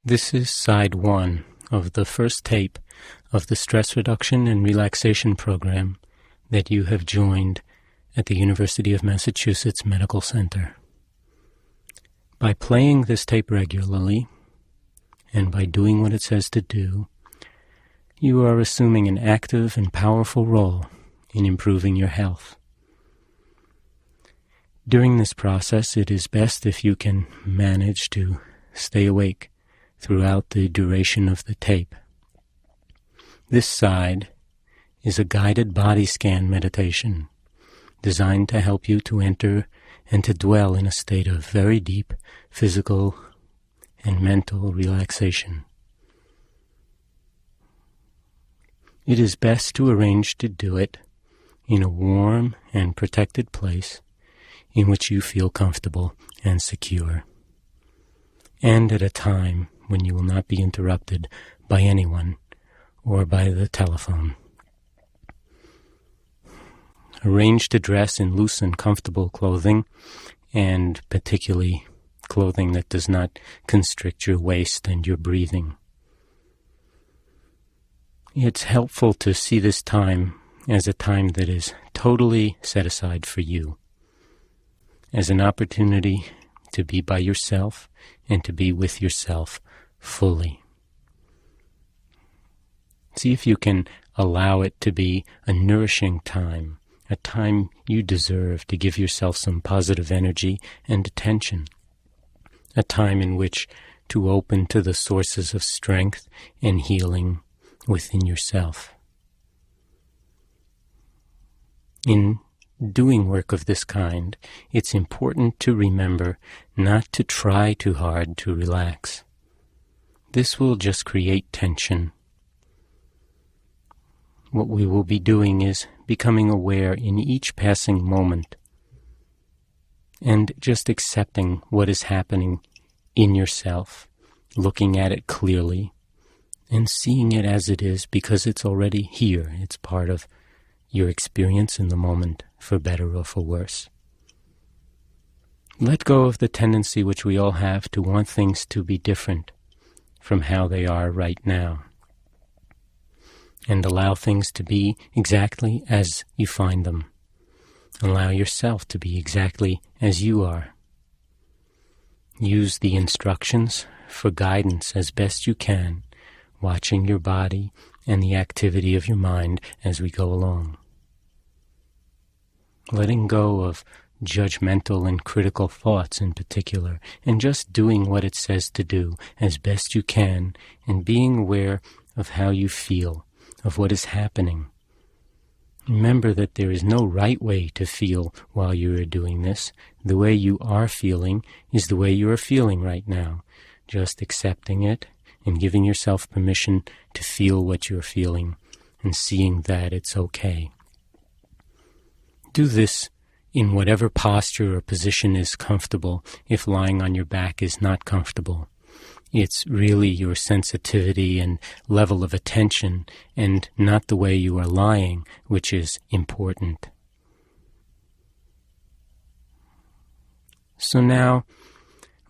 This is side 1 of the first tape of the stress reduction and relaxation program that you have joined at the University of Massachusetts Medical Center. By playing this tape regularly, and by doing what it says to do, you are assuming an active and powerful role in improving your health. During this process, it is best if you can manage to stay awake throughout the duration of the tape. This side is a guided body scan meditation designed to help you to enter and to dwell in a state of very deep physical and mental relaxation. It is best to arrange to do it in a warm and protected place in which you feel comfortable and secure, and at a time when you will not be interrupted by anyone or by the telephone. Arrange to dress in loose and comfortable clothing, and particularly clothing that does not constrict your waist and your breathing. It's helpful to see this time as a time that is totally set aside for you, as an opportunity to be by yourself and to be with yourself fully. See if you can allow it to be a nourishing time, a time you deserve to give yourself some positive energy and attention, a time in which to open to the sources of strength and healing within yourself. In doing work of this kind, it's important to remember not to try too hard to relax. This will just create tension. What we will be doing is becoming aware in each passing moment and just accepting what is happening in yourself, looking at it clearly and seeing it as it is because it's already here. It's part of your experience in the moment, for better or for worse. Let go of the tendency which we all have to want things to be different from how they are right now, and allow things to be exactly as you find them. Allow yourself to be exactly as you are. Use the instructions for guidance as best you can, watching your body and the activity of your mind as we go along. Letting go of judgmental and critical thoughts in particular, and just doing what it says to do as best you can, and being aware of how you feel, of what is happening. Remember that there is no right way to feel while you are doing this. The way you are feeling is the way you are feeling right now. Just accepting it and giving yourself permission to feel what you're feeling and seeing that it's okay. Do this in whatever posture or position is comfortable if lying on your back is not comfortable. It's really your sensitivity and level of attention and not the way you are lying which is important. So now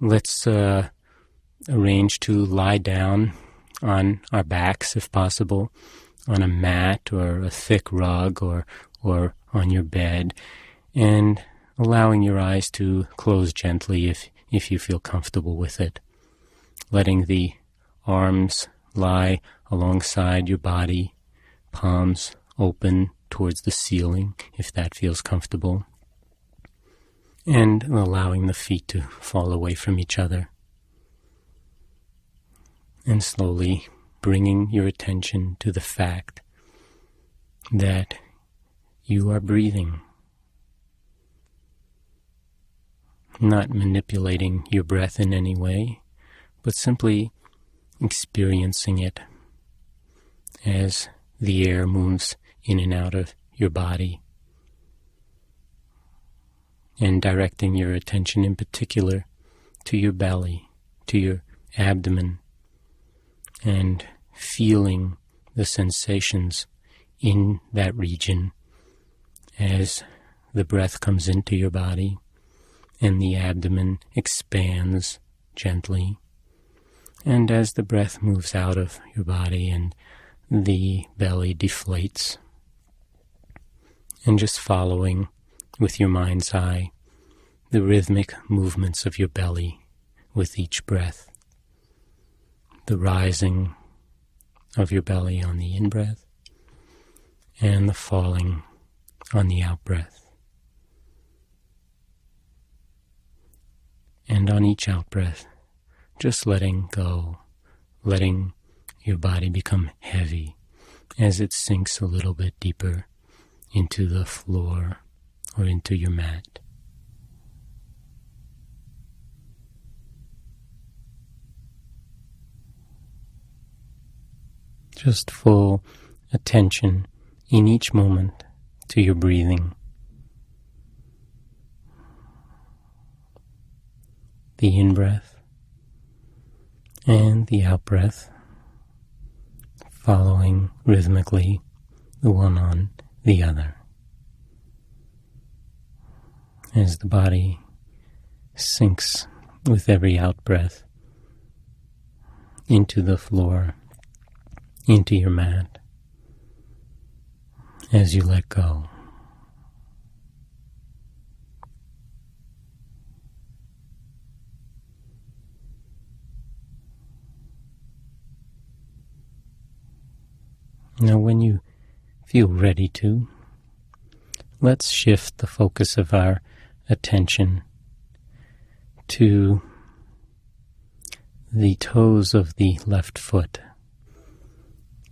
let's arrange to lie down on our backs if possible, on a mat or a thick rug or on your bed, and allowing your eyes to close gently if you feel comfortable with it. Letting the arms lie alongside your body, palms open towards the ceiling if that feels comfortable, and allowing the feet to fall away from each other. And slowly bringing your attention to the fact that you are breathing, not manipulating your breath in any way, but simply experiencing it as the air moves in and out of your body, and directing your attention in particular to your belly, to your abdomen, and feeling the sensations in that region as the breath comes into your body and the abdomen expands gently, And as the breath moves out of your body and the belly deflates, and just following with your mind's eye the rhythmic movements of your belly with each breath, the rising of your belly on the in-breath and the falling on the out-breath. And on each out-breath, just letting go, letting your body become heavy as it sinks a little bit deeper into the floor or into your mat. Just full attention in each moment to your breathing. The in-breath and the out-breath, following rhythmically the one on the other. As the body sinks with every out-breath into the floor, into your mat, as you let go. Now, when you feel ready to, let's shift the focus of our attention to the toes of the left foot.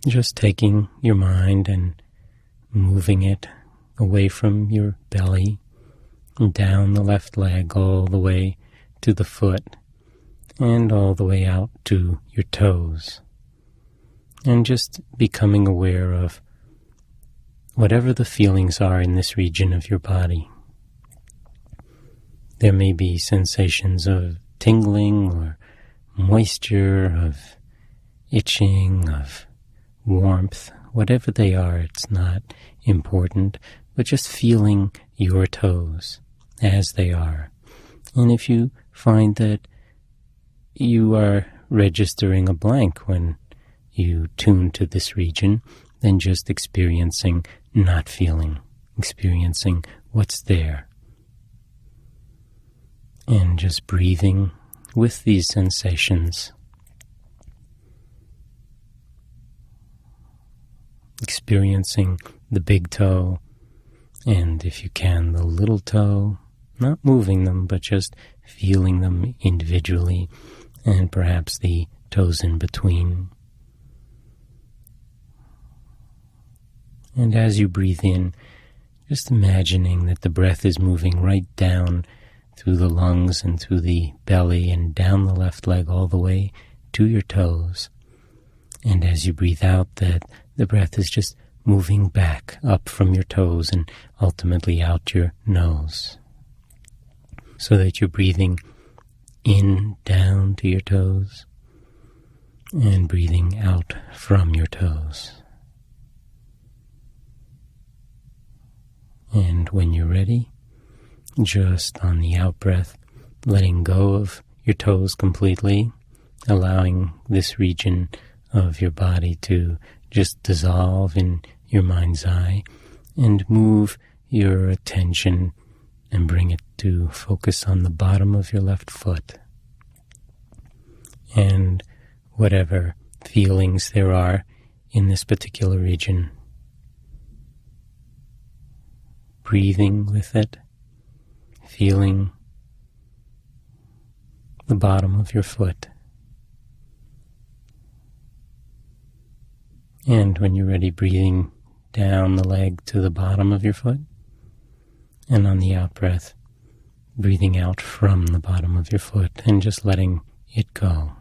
Just taking your mind and moving it away from your belly, and down the left leg all the way to the foot, and all the way out to your toes. And just becoming aware of whatever the feelings are in this region of your body. There may be sensations of tingling or moisture, of itching, of warmth, whatever they are, it's not important, but just feeling your toes as they are. And if you find that you are registering a blank when you tune to this region, then just experiencing, not feeling, experiencing what's there. And just breathing with these sensations. Experiencing the big toe, and if you can, the little toe, not moving them, but just feeling them individually, and perhaps the toes in between. And as you breathe in, just imagining that the breath is moving right down through the lungs and through the belly and down the left leg all the way to your toes. And as you breathe out, that the breath is just moving back up from your toes and ultimately out your nose. So that you're breathing in down to your toes and breathing out from your toes. And when you're ready, just on the out-breath, letting go of your toes completely, allowing this region of your body to just dissolve in your mind's eye, and move your attention and bring it to focus on the bottom of your left foot. And whatever feelings there are in this particular region, breathing with it, feeling the bottom of your foot. And when you're ready, breathing down the leg to the bottom of your foot. And on the out-breath, breathing out from the bottom of your foot and just letting it go.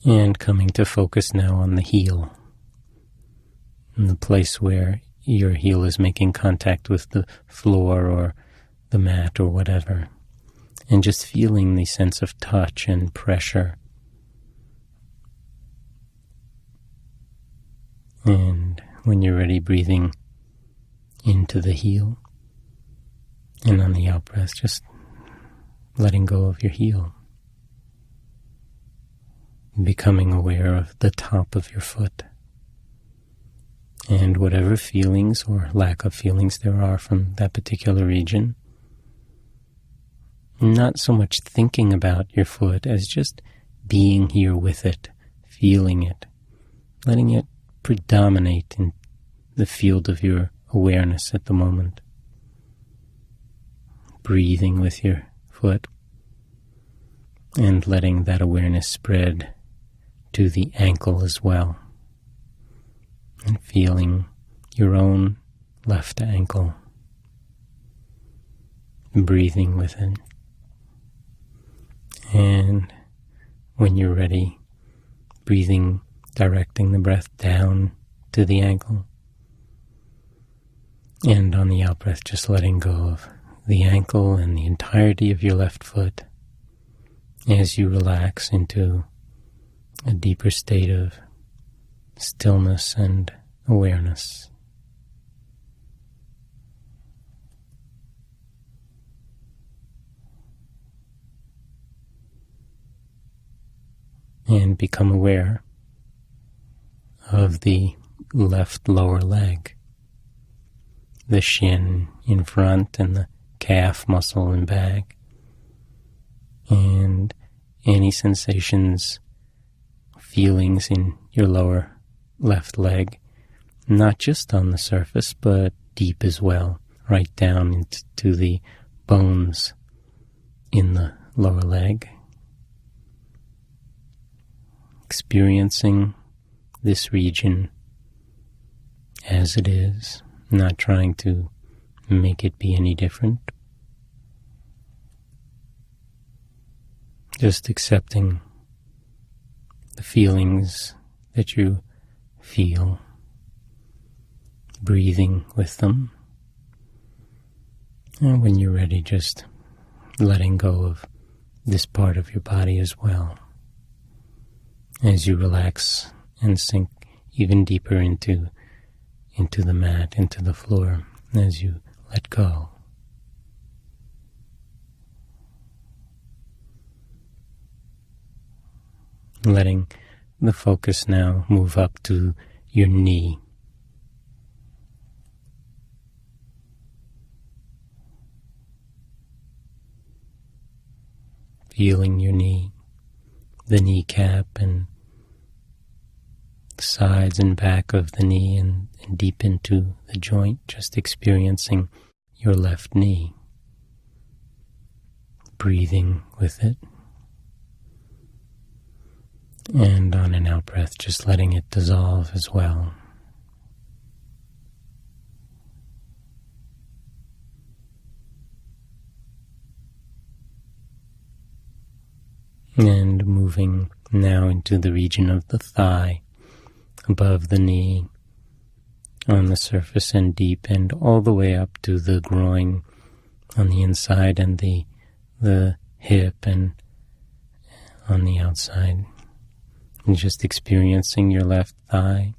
And coming to focus now on the heel, in the place where your heel is making contact with the floor or the mat or whatever, and just feeling the sense of touch and pressure. And when you're ready, breathing into the heel. And on the out-breath, just letting go of your heel. Becoming aware of the top of your foot. And whatever feelings or lack of feelings there are from that particular region. Not so much thinking about your foot as just being here with it, feeling it, letting it predominate in the field of your awareness at the moment. Breathing with your foot and letting that awareness spread to the ankle as well. And feeling your own left ankle. Breathing with it. And when you're ready, directing the breath down to the ankle. And on the out-breath, just letting go of the ankle and the entirety of your left foot as you relax into a deeper state of stillness and awareness. And become aware of the left lower leg, the shin in front and the calf muscle in back, and any sensations, feelings in your lower left leg, not just on the surface, but deep as well, right down into the bones in the lower leg. Experiencing this region as it is, not trying to make it be any different. Just accepting the feelings that you feel, breathing with them. And when you're ready, just letting go of this part of your body as well. As you relax and sink even deeper into the mat, into the floor, as you let go. Letting the focus now move up to your knee. Feeling your knee, the kneecap and the sides and back of the knee and deep into the joint, just experiencing your left knee. Breathing with it. And on an out-breath, just letting it dissolve as well. And moving now into the region of the thigh, above the knee, on the surface and deep, and all the way up to the groin on the inside and the hip and on the outside. And just experiencing your left thigh,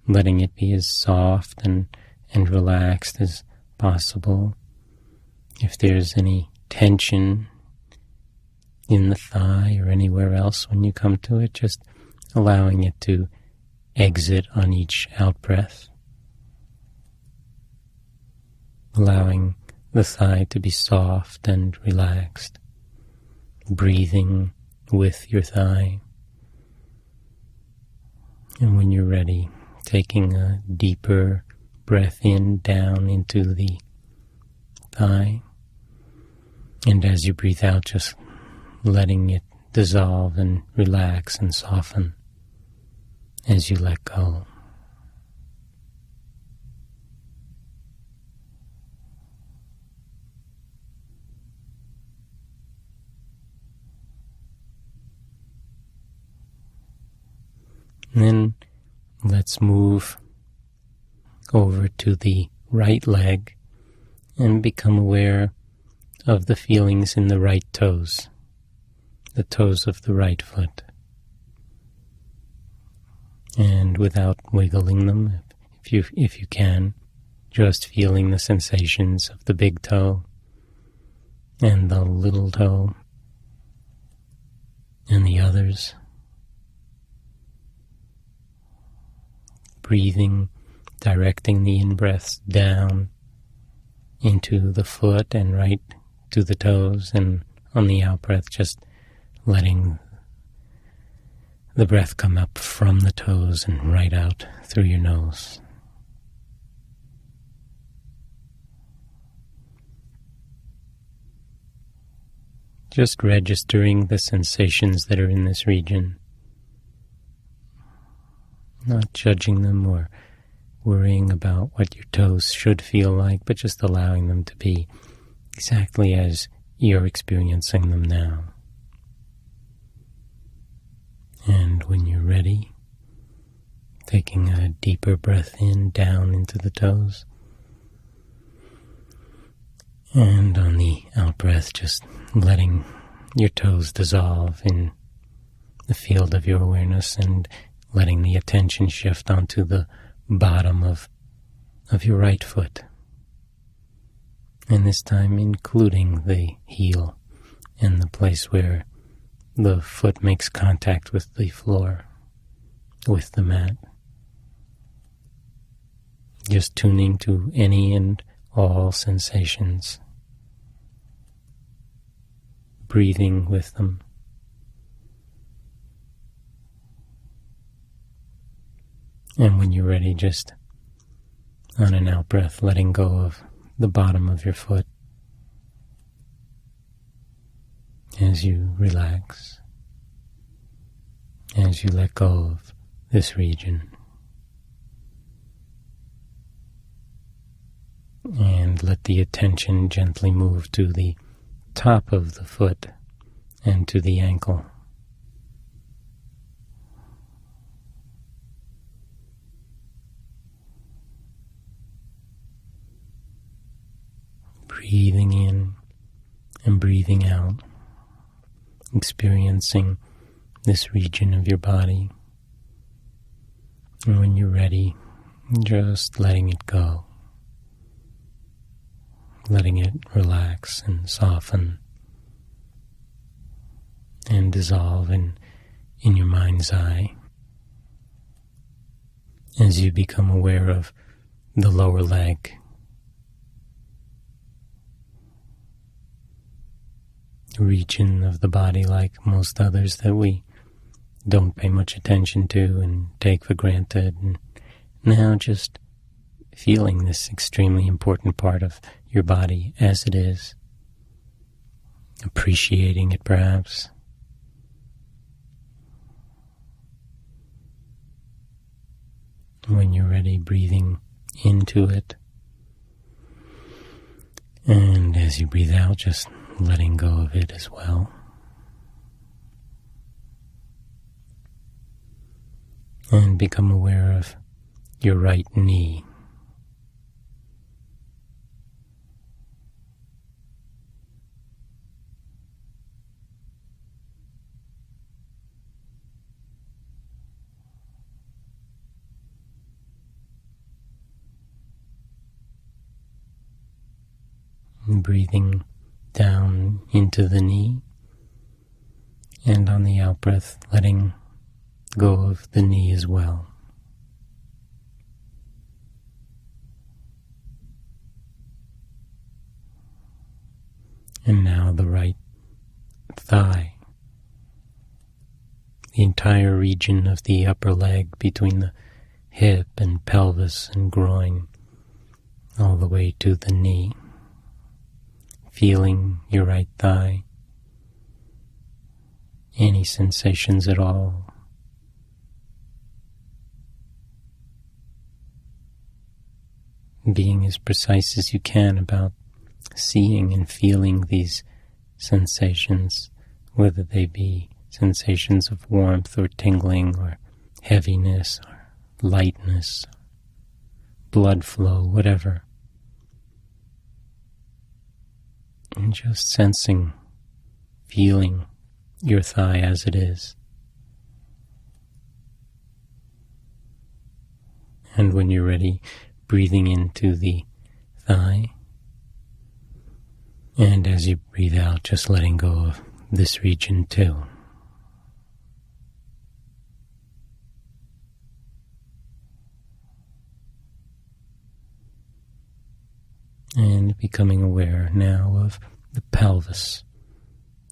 letting it be as soft and relaxed as possible. If there's any tension in the thigh or anywhere else when you come to it, just allowing it to exit on each out-breath. Allowing the thigh to be soft and relaxed. Breathing with your thigh. And when you're ready, taking a deeper breath in, down into the thigh. And as you breathe out, just letting it dissolve and relax and soften as you let go. And then let's move over to the right leg and become aware of the feelings in the right toes, the toes of the right foot. And without wiggling them, if you can, just feeling the sensations of the big toe and the little toe and the others. Breathing, directing the in-breaths down into the foot and right to the toes, and on the out-breath just letting the breath come up from the toes and right out through your nose. Just registering the sensations that are in this region, not judging them or worrying about what your toes should feel like, but just allowing them to be exactly as you're experiencing them now. And when you're ready, taking a deeper breath in, down into the toes. And on the out-breath, just letting your toes dissolve in the field of your awareness and letting the attention shift onto the bottom of your right foot. And this time including the heel and the place where the foot makes contact with the floor, with the mat. Just tuning to any and all sensations. Breathing with them. And when you're ready, just on an out-breath, letting go of the bottom of your foot as you relax, as you let go of this region. And let the attention gently move to the top of the foot and to the ankle. Breathing in and breathing out, experiencing this region of your body. And when you're ready, just letting it go. Letting it relax and soften and dissolve in your mind's eye as you become aware of the lower leg. Region of the body, like most others that we don't pay much attention to and take for granted. And now just feeling this extremely important part of your body as it is, appreciating it perhaps. When you're ready, breathing into it. And as you breathe out, just letting go of it as well. And become aware of your right knee. And breathing down into the knee, and on the out-breath, letting go of the knee as well. And now the right thigh, the entire region of the upper leg between the hip and pelvis and groin, all the way to the knee. Feeling your right thigh, any sensations at all. Being as precise as you can about seeing and feeling these sensations, whether they be sensations of warmth or tingling or heaviness or lightness, blood flow, whatever. And just sensing, feeling your thigh as it is. And when you're ready, breathing into the thigh. And as you breathe out, just letting go of this region too. And becoming aware now of the pelvis,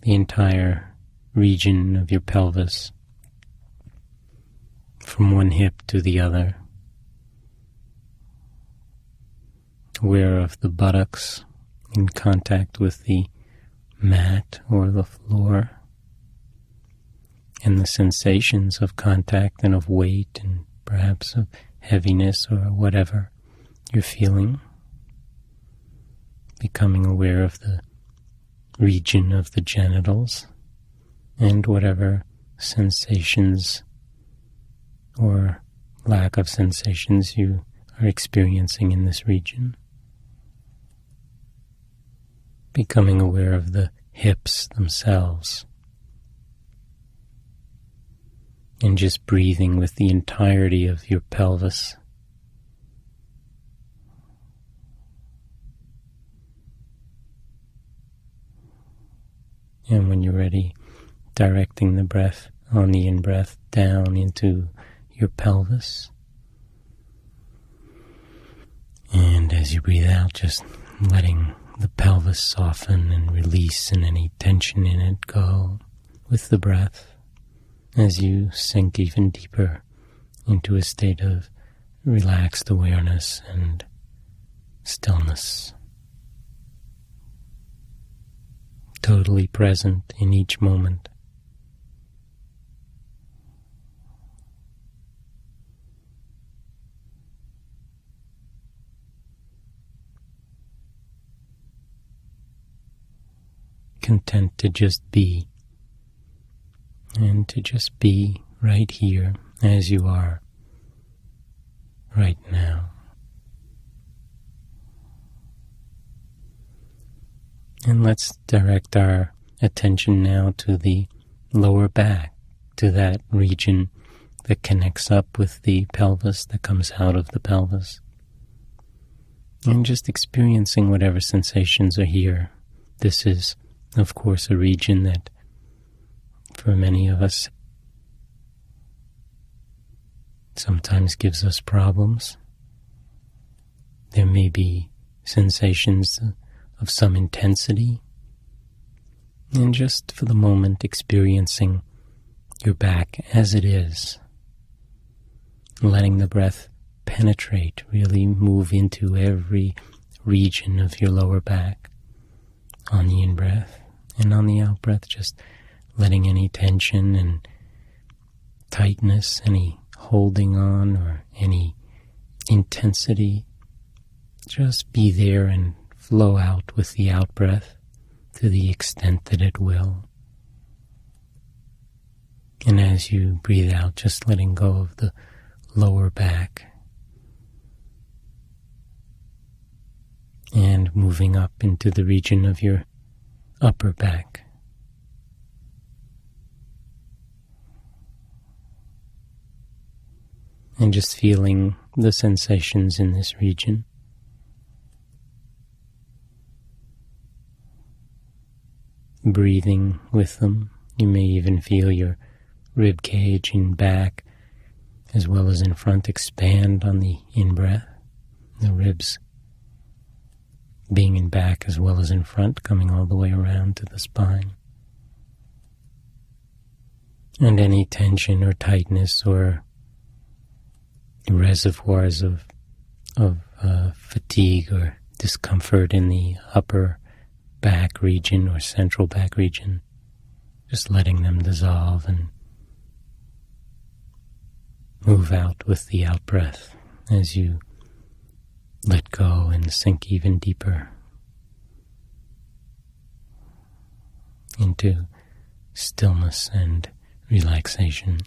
the entire region of your pelvis, from one hip to the other. Aware of the buttocks in contact with the mat or the floor, and the sensations of contact and of weight and perhaps of heaviness or whatever you're feeling. Becoming aware of the region of the genitals and whatever sensations or lack of sensations you are experiencing in this region. Becoming aware of the hips themselves. And just breathing with the entirety of your pelvis. And when you're ready, directing the breath on the in-breath down into your pelvis. And as you breathe out, just letting the pelvis soften and release and any tension in it go with the breath as you sink even deeper into a state of relaxed awareness and stillness. Totally present in each moment. Content to just be, and to just be right here as you are right now. And let's direct our attention now to the lower back, to that region that connects up with the pelvis, that comes out of the pelvis. And just experiencing whatever sensations are here. This is, of course, a region that, for many of us, sometimes gives us problems. There may be sensations of some intensity, and just for the moment experiencing your back as it is, letting the breath penetrate, really move into every region of your lower back on the in-breath, and on the out-breath just letting any tension and tightness, any holding on or any intensity just be there and flow out with the out-breath to the extent that it will. And as you breathe out, just letting go of the lower back and moving up into the region of your upper back. And just feeling the sensations in this region. Breathing with them. You may even feel your rib cage in back as well as in front expand on the in-breath. The ribs being in back as well as in front, coming all the way around to the spine. And any tension or tightness or reservoirs of fatigue or discomfort in the upper back region or central back region, just letting them dissolve and move out with the out-breath as you let go and sink even deeper into stillness and relaxation.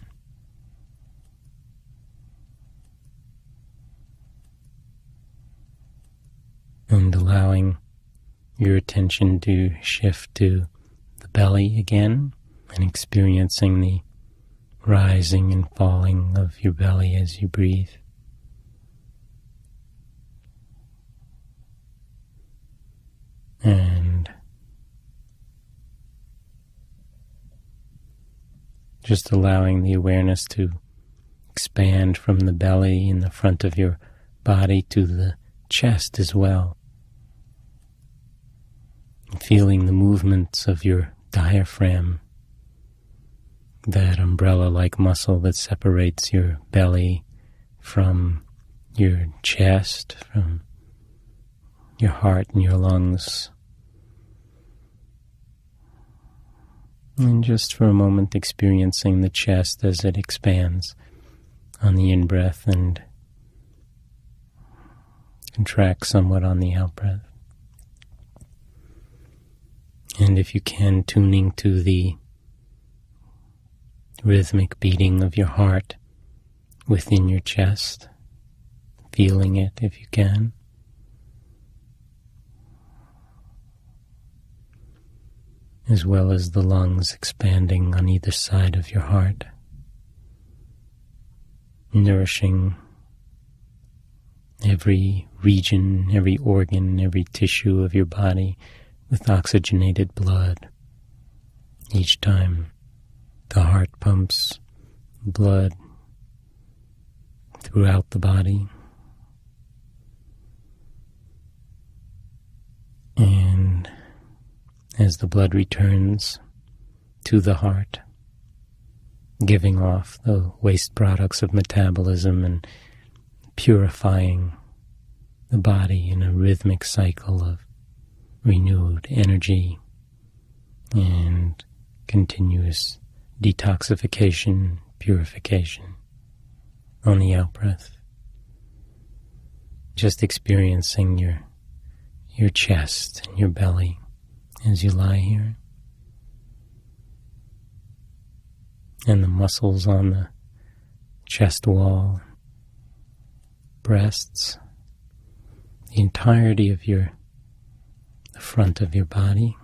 And allowing your attention to shift to the belly again and experiencing the rising and falling of your belly as you breathe. Just allowing the awareness to expand from the belly in the front of your body to the chest as well. Feeling the movements of your diaphragm, that umbrella-like muscle that separates your belly from your chest, from your heart and your lungs. And just for a moment experiencing the chest as it expands on the in-breath and contracts somewhat on the out-breath. And if you can, tuning to the rhythmic beating of your heart within your chest, feeling it if you can. As well as the lungs expanding on either side of your heart, nourishing every region, every organ, every tissue of your body with oxygenated blood. Each time the heart pumps blood throughout the body. And as the blood returns to the heart, giving off the waste products of metabolism and purifying the body in a rhythmic cycle of renewed energy and continuous detoxification, purification on the out-breath. Just experiencing your chest and your belly as you lie here. And the muscles on the chest wall, breasts, the entirety of the front of your body.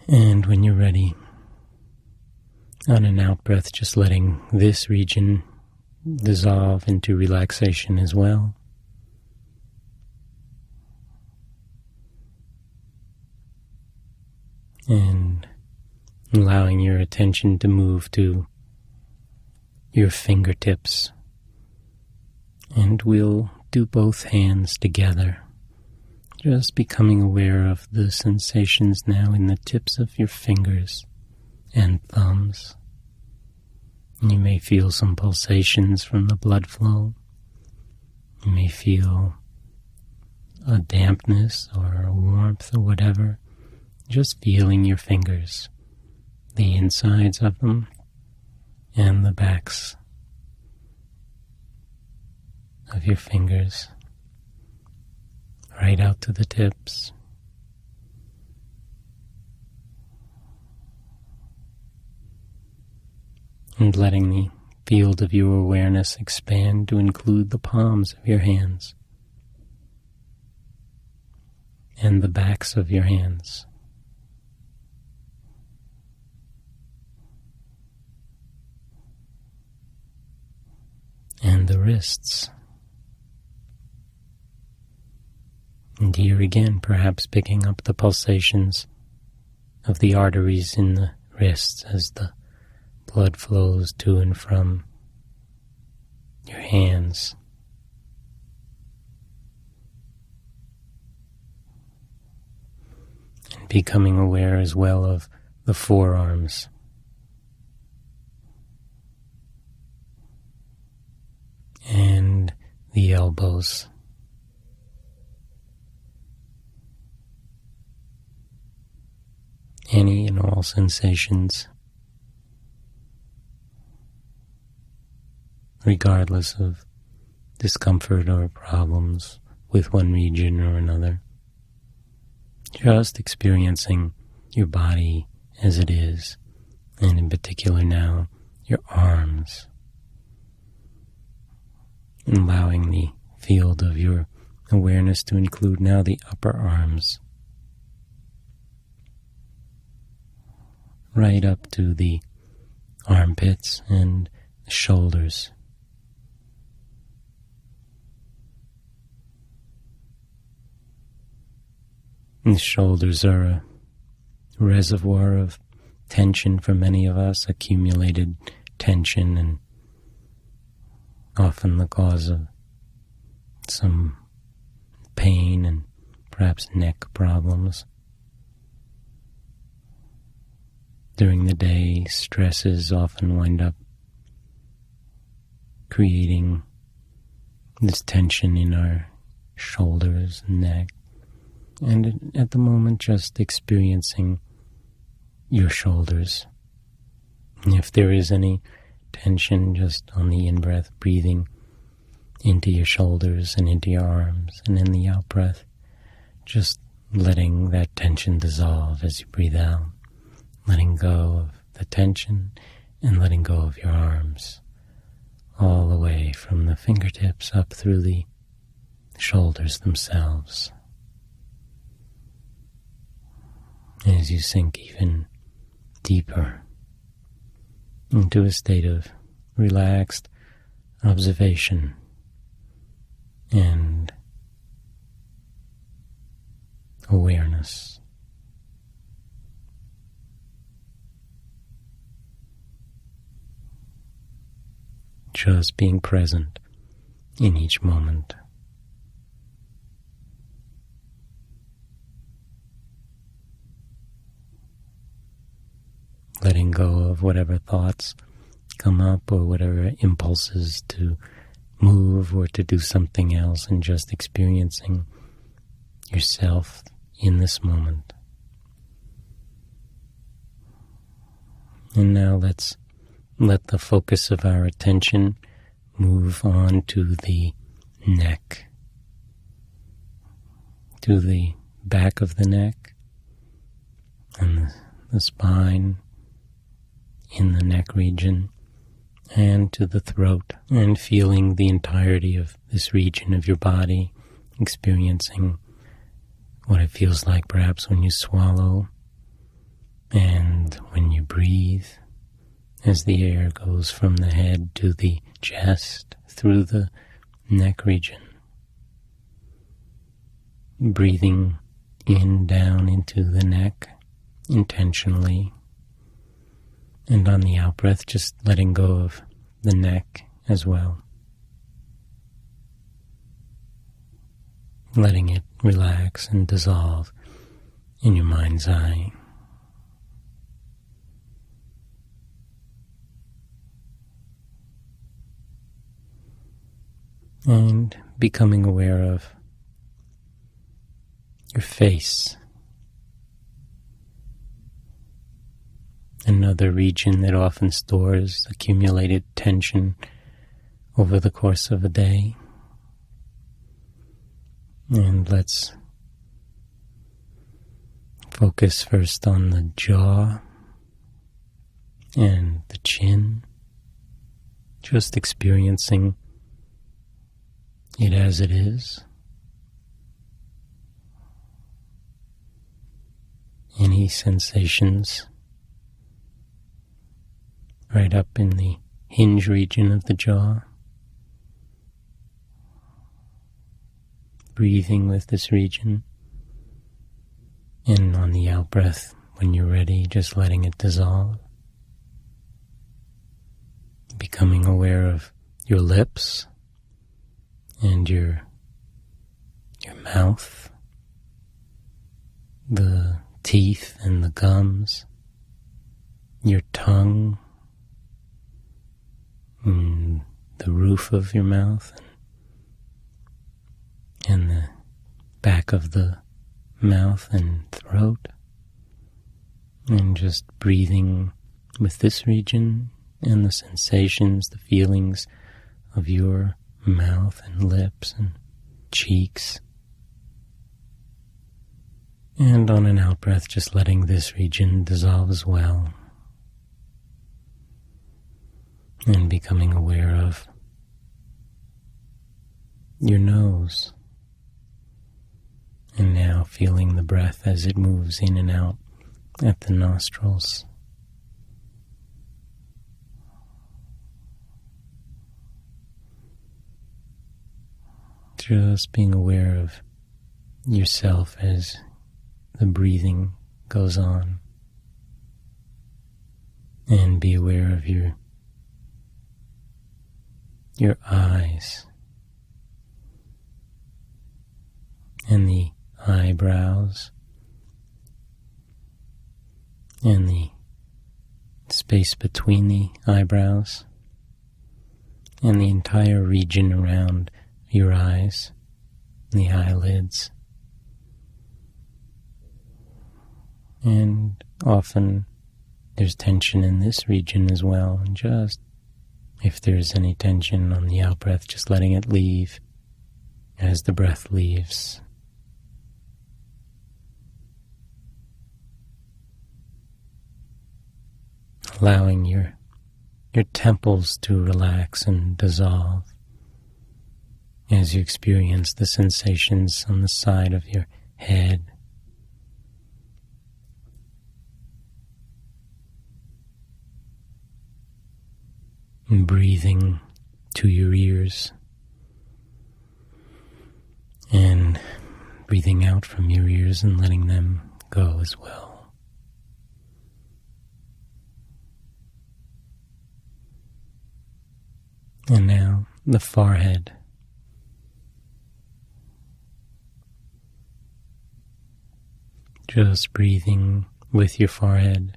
And when you're ready, on an out-breath, just letting this region dissolve into relaxation as well. And allowing your attention to move to your fingertips. And we'll do both hands together. Just becoming aware of the sensations now in the tips of your fingers and thumbs. You may feel some pulsations from the blood flow. You may feel a dampness or a warmth or whatever. Just feeling your fingers, the insides of them and the backs of your fingers, right out to the tips. And letting the field of your awareness expand to include the palms of your hands and the backs of your hands. And the wrists. And here again, perhaps picking up the pulsations of the arteries in the wrists as the blood flows to and from your hands. And becoming aware as well of the forearms. And the elbows. Any and all sensations, regardless of discomfort or problems with one region or another. Just experiencing your body as it is, and in particular now, your arms. Allowing the field of your awareness to include now the upper arms, right up to the armpits and the shoulders. And the shoulders are a reservoir of tension for many of us, accumulated tension, and often the cause of some pain and perhaps neck problems. During the day, stresses often wind up creating this tension in our shoulders and neck. And at the moment, just experiencing your shoulders. And if there is any tension, just on the in-breath, breathing into your shoulders and into your arms, and in the out-breath, just letting that tension dissolve as you breathe out, letting go of the tension and letting go of your arms, all the way from the fingertips up through the shoulders themselves. As you sink even deeper into a state of relaxed observation and awareness. Just being present in each moment. Letting go of whatever thoughts come up or whatever impulses to move or to do something else, and just experiencing yourself in this moment. And now let's let the focus of our attention move on to the neck, to the back of the neck and the spine in the neck region, and to the throat, and feeling the entirety of this region of your body, experiencing what it feels like perhaps when you swallow and when you breathe, as the air goes from the head to the chest through the neck region. Breathing in down into the neck intentionally, and on the out-breath just letting go of the neck as well. Letting it relax and dissolve in your mind's eye. And becoming aware of your face, another region that often stores accumulated tension over the course of a day. And let's focus first on the jaw and the chin, just experiencing it as it is. Any sensations right up in the hinge region of the jaw. Breathing with this region. And on the out-breath, when you're ready, just letting it dissolve. Becoming aware of your lips and your mouth, the teeth and the gums, your tongue, and the roof of your mouth, and the back of the mouth and throat, and just breathing with this region and the sensations, the feelings of your mouth and lips and cheeks. And on an out-breath, just letting this region dissolve as well. And becoming aware of your nose. And now feeling the breath as it moves in and out at the nostrils. Just being aware of yourself as the breathing goes on. And be aware of your eyes and the eyebrows and the space between the eyebrows and the entire region around your eyes, the eyelids. And often there's tension in this region as well, and just if there's any tension on the out-breath, just letting it leave as the breath leaves. Allowing your temples to relax and dissolve as you experience the sensations on the side of your head. And breathing to your ears and breathing out from your ears and letting them go as well. And now the forehead. Just breathing with your forehead,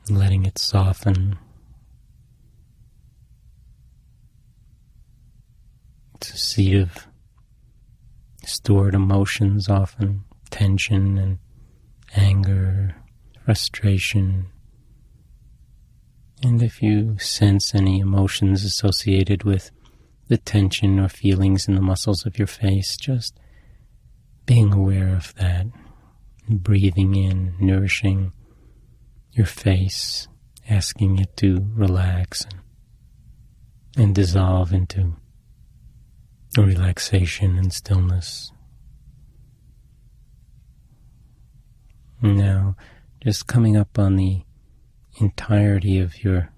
letting it soften. It's a seat of stored emotions, often tension and anger, frustration. And if you sense any emotions associated with the tension or feelings in the muscles of your face, just being aware of that, breathing in, nourishing your face, asking it to relax and dissolve into relaxation and stillness. Now, just coming up on the entirety of your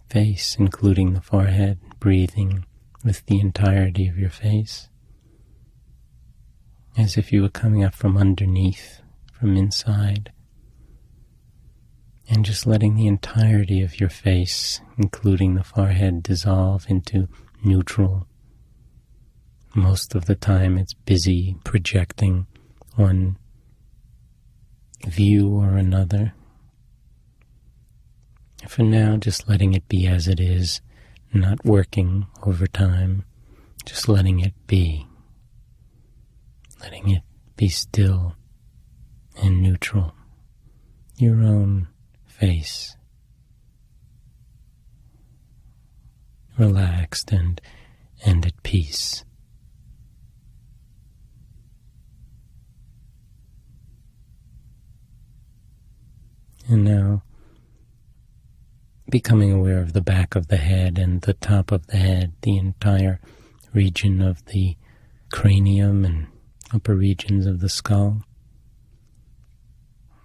face, including the forehead, breathing with the entirety of your face, as if you were coming up from underneath, from inside, and just letting the entirety of your face, including the forehead, dissolve into neutral. Most of the time it's busy projecting one view or another. For now, just letting it be as it is, not working over time, just letting it be. Letting it be still and neutral. Your own face. Relaxed and at peace. And now, becoming aware of the back of the head and the top of the head, the entire region of the cranium and upper regions of the skull.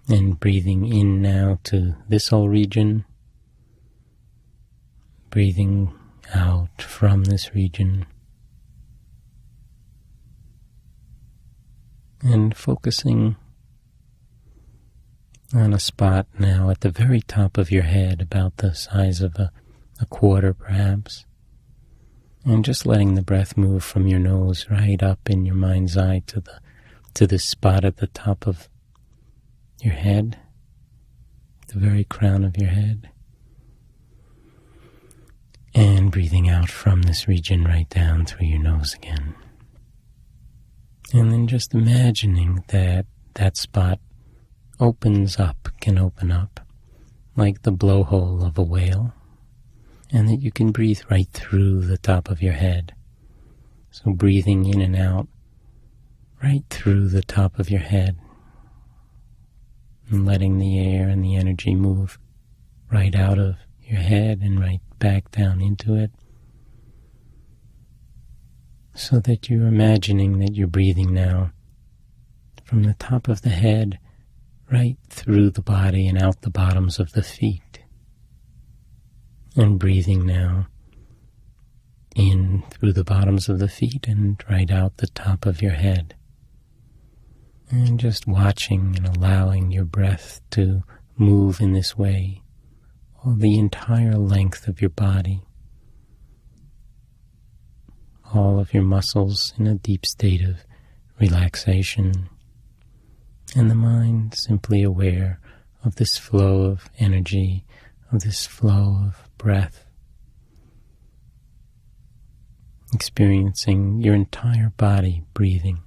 And breathing in now to this whole region. Breathing out from this region. And focusing on a spot now at the very top of your head, about the size of a quarter perhaps, and just letting the breath move from your nose right up in your mind's eye to this spot at the top of your head, the very crown of your head, and breathing out from this region right down through your nose again. And then just imagining that spot can open up like the blowhole of a whale, and that you can breathe right through the top of your head. So breathing in and out right through the top of your head, and letting the air and the energy move right out of your head and right back down into it, so that you're imagining that you're breathing now from the top of the head right through the body and out the bottoms of the feet. And breathing now in through the bottoms of the feet and right out the top of your head. And just watching and allowing your breath to move in this way the entire length of your body, all of your muscles in a deep state of relaxation, and the mind simply aware of this flow of energy, of this flow of breath, experiencing your entire body breathing.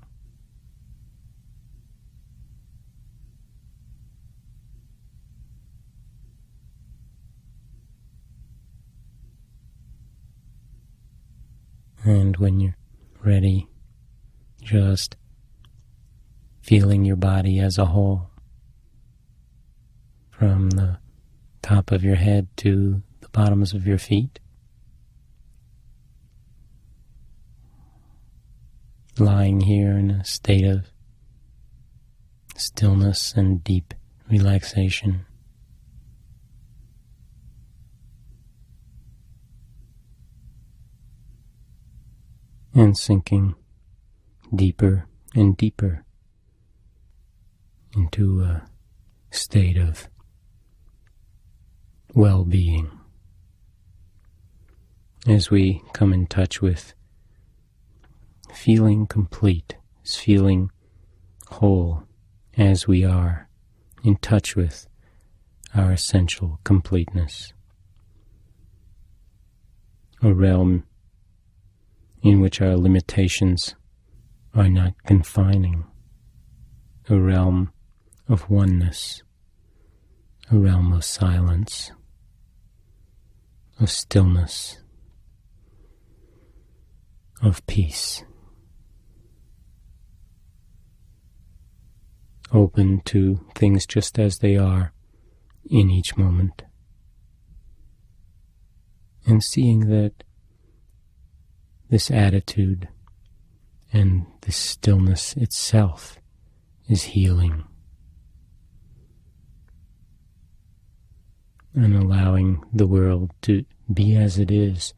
And when you're ready, just feeling your body as a whole, from the top of your head to the bottoms of your feet, lying here in a state of stillness and deep relaxation. And sinking deeper and deeper into a state of well-being as we come in touch with feeling complete, feeling whole as we are in touch with our essential completeness, a realm in which our limitations are not confining, a realm of oneness, a realm of silence, of stillness, of peace, open to things just as they are in each moment, and seeing that this attitude and this stillness itself is healing, and allowing the world to be as it is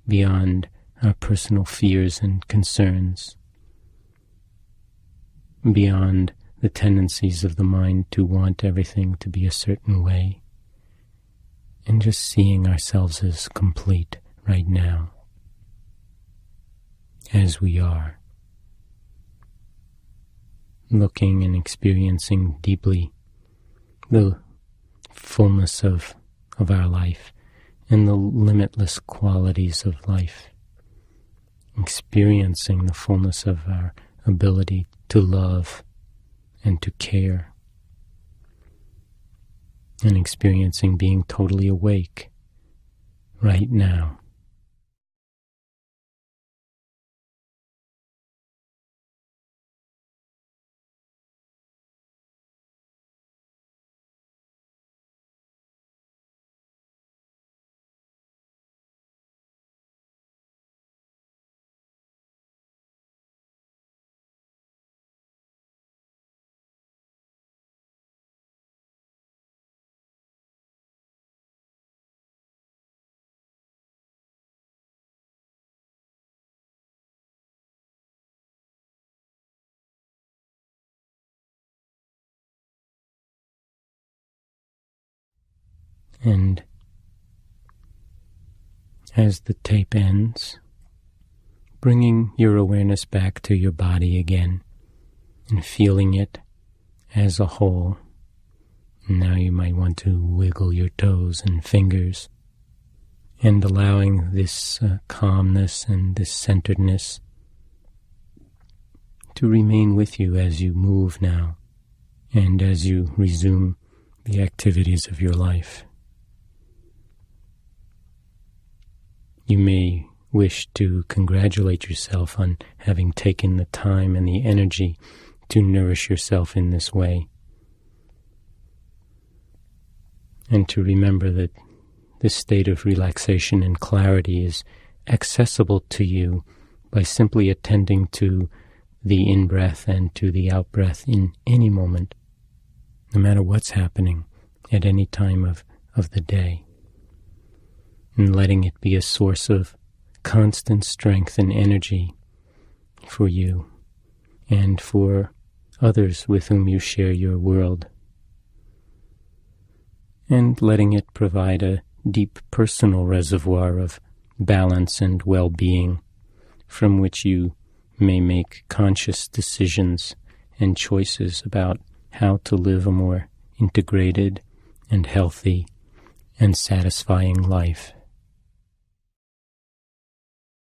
beyond our personal fears and concerns, beyond the tendencies of the mind to want everything to be a certain way, and just seeing ourselves as complete right now, as we are, looking and experiencing deeply the fullness of our life and the limitless qualities of life, experiencing the fullness of our ability to love and to care, and experiencing being totally awake right now. And as the tape ends, bringing your awareness back to your body again and feeling it as a whole. Now you might want to wiggle your toes and fingers, and allowing this calmness and this centeredness to remain with you as you move now and as you resume the activities of your life. You may wish to congratulate yourself on having taken the time and the energy to nourish yourself in this way, and to remember that this state of relaxation and clarity is accessible to you by simply attending to the in-breath and to the out-breath in any moment, no matter what's happening at any time of the day, and letting it be a source of constant strength and energy for you and for others with whom you share your world. and letting it provide a deep personal reservoir of balance and well-being from which you may make conscious decisions and choices about how to live a more integrated and healthy and satisfying life.